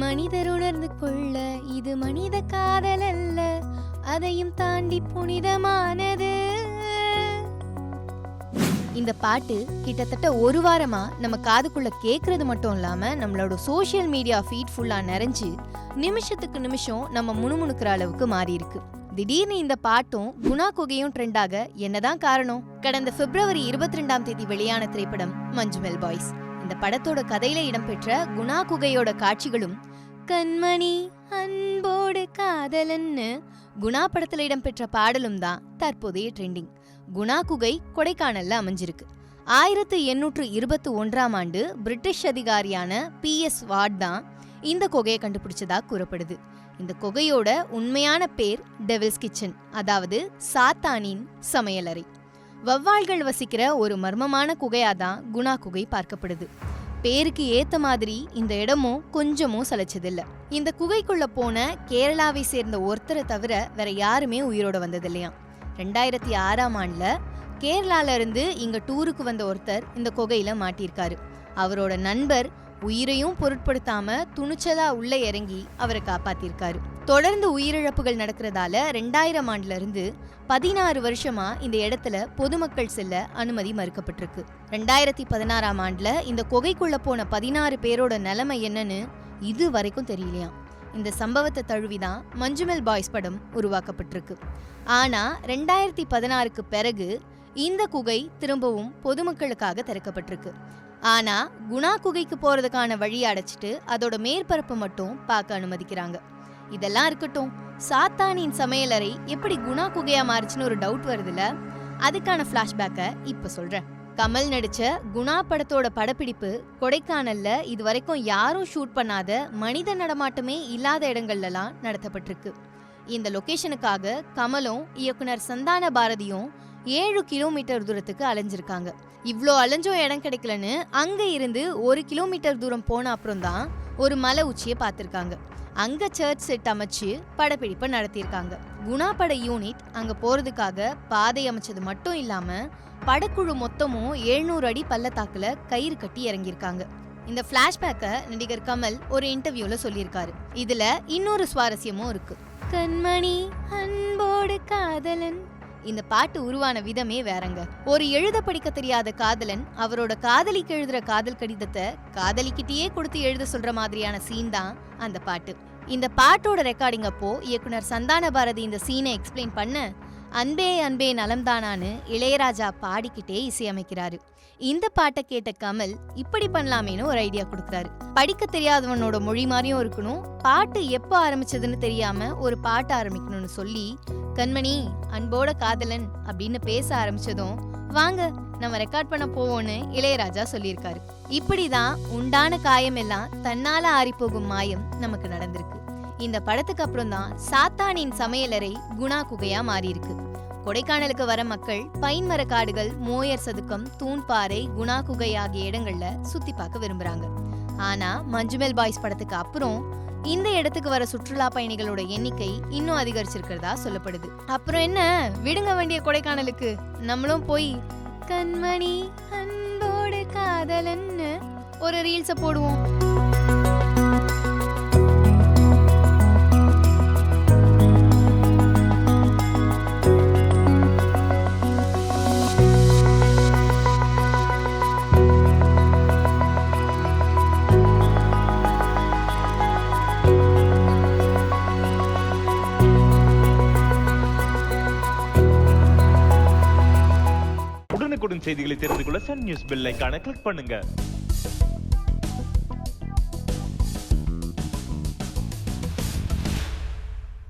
மனிதர் உணர்ந்து கொள்ள இது மனித காதல் அல்ல, அதையும் தாண்டி புனிதமானது. இந்த பாட்டு கிட்டத்தட்ட ஒரு வாரமா நம்ம காதுக்குள்ள கேட்கறது மட்டும் இல்லாம நம்மளோட சோசியல் மீடியா ஃபீட் ஃபுல்லா நிறைஞ்சு நிமிஷத்துக்கு நிமிஷம் நம்ம முணுமுணுக்கிற அளவுக்கு மாறி இருக்கு. திடீர்னு இந்த பாட்டும் குணா குகையும் ட்ரெண்டாக என்னதான் காரணம்? கடந்த பிப்ரவரி 22ஆம் தேதி வெளியான திரைப்படம் மஞ்சுமெல் பாய்ஸ். இந்த படத்தோட கதையில இடம்பெற்ற குணா குகையோட காட்சிகளும் கண்மணி அன்போடு காதலன்னு குணா படத்துல இடம்பெற்ற பாடலும் தான் தற்போதைய ட்ரெண்டிங். குணா குகை கொடைக்கானல்ல அமைஞ்சிருக்கு. 1821ஆம் ஆண்டு பிரிட்டிஷ் அதிகாரியான PS வார்ட் தான் இந்த குகையை கண்டுபிடிச்சதா கூறப்படுது. இந்த குகையோட உண்மையான பேர் டெவில்ஸ் கிச்சன், அதாவது சாத்தானின் சமையலறை. வவ்வால்கள் வசிக்கிற ஒரு மர்மமான குகையாதான் குணா குகை பார்க்கப்படுது. பேருக்கு ஏத்த மாதிரி இந்த இடமும் கொஞ்சமும் சலைச்சதில்ல. இந்த குகைக்குள்ள போன கேரளாவை சேர்ந்த ஒருத்தரை தவிர வேற யாருமே உயிரோட வந்ததில்லையா. 2006ஆம் ஆண்டுல கேரளால இருந்து இங்க டூருக்கு வந்த ஒருத்தர் இந்த குகையில மாட்டியிருக்காரு. அவரோட நண்பர் உயிரையும் பொருட்படுத்தாம துணிச்சலா உள்ள இறங்கி அவரை காப்பாத்திருக்காரு. தொடர்ந்து உயிரிழப்புகள் நடக்கிறதால 2000ஆம் ஆண்டுல இருந்து 16 வருஷமா இந்த இடத்துல பொதுமக்கள் செல்ல அனுமதி மறுக்கப்பட்டிருக்கு. 2016ஆம் ஆண்டுல இந்த குகைக்குள்ள போன 16 பேரோட நிலைமை என்னன்னு இது வரைக்கும் தெரியலையாம். இந்த சம்பவத்தை தழுவிதான் மஞ்சுமெல் பாய்ஸ் படம் உருவாக்கப்பட்டிருக்கு. ஆனா 2016க்கு பிறகு இந்த குகை திரும்பவும் பொதுமக்களுக்காக திறக்கப்பட்டிருக்கு. ஆனா குணா குகைக்கு போறதுக்கான வழி அடைச்சிட்டு அதோட மேற்பரப்பு மட்டும் பார்க்க அனுமதிக்கிறாங்க. இதெல்லாம் இருக்கட்டும், சாத்தானின் சமையலறை எப்படி குணா குகையா மாறுச்சுன்னு ஒரு டவுட் வருதுல, அதுக்கான பிளாஷ்பேக்க இப்ப சொல்றேன். கமல் நடிச்ச குணா படத்தோட படப்பிடிப்பு கொடைக்கானல்ல இது வரைக்கும் யாரும் ஷூட் பண்ணாத மனித நடமாட்டமே இல்லாத இடங்கள்லாம் நடத்தப்பட்டிருக்கு. இந்த லொகேஷனுக்காக கமலும் இயக்குனர் சந்தான பாரதியும் 7 கிலோமீட்டர் தூரத்துக்கு அலைஞ்சிருக்காங்க. இவ்ளோ அலைஞ்சோ இடம் கிடைக்கலன்னு அங்க இருந்து 1 கிலோமீட்டர் தூரம் போன அப்புறம் தான் ஒரு மலை உச்சியை பார்த்திருக்காங்க. அங்க சர்ச் செட் அமைச்சு படப்பிடிப்பை நடத்தியிருக்காங்க. குணா பட யூனிட் அங்க போறதுக்காக பாதை அமைச்சது மட்டும் இல்லாம படக்குழு மொத்தமும் 700 அடி பள்ளத்தாக்குல கயிறு கட்டி இறங்கியிருக்காங்க. இந்த பிளாஷ்பேக்க நடிகர் கமல் ஒரு இன்டர்வியூல சொல்லியிருக்காரு. இதுல இன்னொரு சுவாரஸ்யமும் இருக்கு. கண்மணி அன்போடு காதலன். இந்த பாட்டு உருவான விதமே வேறங்க. ஒரு எழுத படிக்க தெரியாத காதலன் அவரோட காதலிக்கு எழுதுற காதல் கடிதத்தை காதலிக்கிட்டே கொடுத்து எழுத சொல்ற மாதிரியான சீன் தான் அந்த பாட்டு. இந்த பாட்டோட ரெக்கார்டிங் அப்போ இயக்குனர் சந்தான பாரதி இந்த சீனை எக்ஸ்பிளைன் பண்ண அன்பே அன்பே நலம்தானான்னு இளையராஜா பாடிக்கிட்டே இசையமைக்கிறாரு. இந்த பாட்டை கேட்ட கமல் இப்படி பண்ணலாமேன்னு ஒரு ஐடியா கொடுக்குறாரு. படிக்க தெரியாதவனோட மொழி மாதிரியும் இருக்கணும், பாட்டு எப்போ ஆரம்பிச்சதுன்னு தெரியாம ஒரு பாட்டு ஆரம்பிக்கணும்னு சொல்லி கண்மணி அன்போட காதலன் அப்படின்னு பேச ஆரம்பிச்சதும் வாங்க நம்ம ரெக்கார்ட் பண்ண போவோன்னு இளையராஜா சொல்லியிருக்காரு. இப்படிதான் உண்டான காயம் எல்லாம் தன்னால ஆறிப்போகும் மாயம் நமக்கு நடந்திருக்கு. இந்த படத்துக்கு அப்புறம் தான் சாத்தானின் சமையலறை குணா குகையா மாறி இருக்கு. கொடைக்கானலுக்கு வர மக்கள் பைன் மர காடுகள், மோயர் சதுக்கம், தூண்பாறை, குணா குகை ஆகிய இடங்கள்ல சுத்தி பார்க்க விரும்புறாங்க. ஆனா மஞ்சுமெல் பாய்ஸ் படத்துக்கு அப்புறம் இந்த இடத்துக்கு வர சுற்றுலா பயணிகளோட எண்ணிக்கை இன்னும் அதிகரிச்சிருக்கிறதா சொல்லப்படுது. அப்புறம் என்ன, விடுங்க வேண்டிய கொடைக்கானலுக்கு, நம்மளும் போய் கண்மணி அன்போடு காதலன்னு ஒரு ரீல்ஸ போடுவோம். செய்திகளை தெரிந்து கொள்ள சன் நியூஸ் பெல் ஐகானை கிளிக் பண்ணுங்க.